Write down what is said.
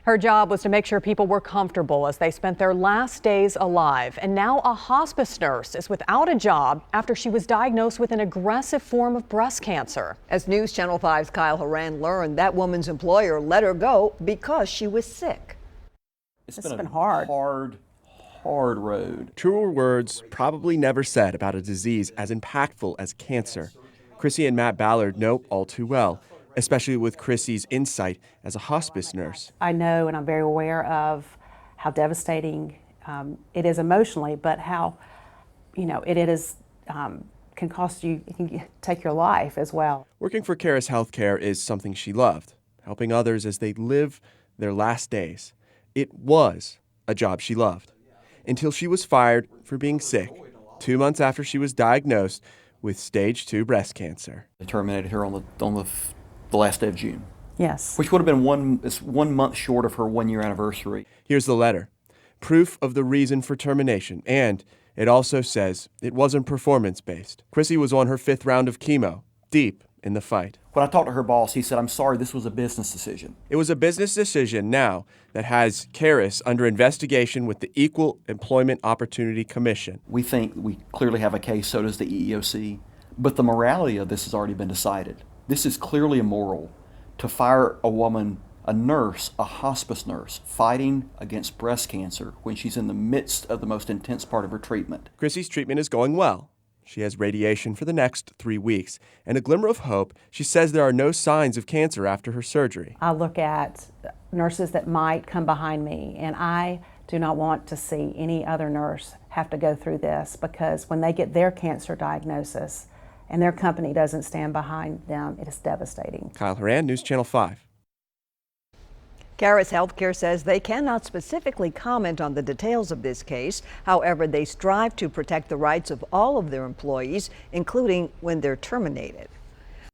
Her job was to make sure people were comfortable as they spent their last days alive. And now a hospice nurse is without a job after she was diagnosed with an aggressive form of breast cancer. As News Channel 5's Kyle Horan learned, that woman's employer let her go because she was sick. It's been hard road. Truer words probably never said about a disease as impactful as cancer. Chrissy and Matt Ballard know all too well, especially with Chrissy's insight as a hospice nurse. I know and I'm very aware of how devastating it is emotionally, but how, it is, can cost you, it can take your life as well. Working for Caris Healthcare is something she loved, helping others as they live their last days. It was a job she loved, until she was fired for being sick 2 months after she was diagnosed with stage 2 breast cancer. They terminated her on the last day of June. Yes. Which would have been 1 month short of her 1-year anniversary. Here's the letter. Proof of the reason for termination, and it also says it wasn't performance-based. Chrissy was on her 5th round of chemo, deep in the fight. When I talked to her boss, he said, "I'm sorry, this was a business decision." It was a business decision now that has Caris under investigation with the Equal Employment Opportunity Commission. We think we clearly have a case, so does the EEOC, but the morality of this has already been decided. This is clearly immoral to fire a woman, a nurse, a hospice nurse, fighting against breast cancer when she's in the midst of the most intense part of her treatment. Chrissy's treatment is going well. She has radiation for the next 3 weeks, and a glimmer of hope. She says there are no signs of cancer after her surgery. I look at nurses that might come behind me, and I do not want to see any other nurse have to go through this, because when they get their cancer diagnosis and their company doesn't stand behind them, it is devastating. Kyle Horan, News Channel 5. Caris Healthcare says they cannot specifically comment on the details of this case. However, they strive to protect the rights of all of their employees, including when they're terminated.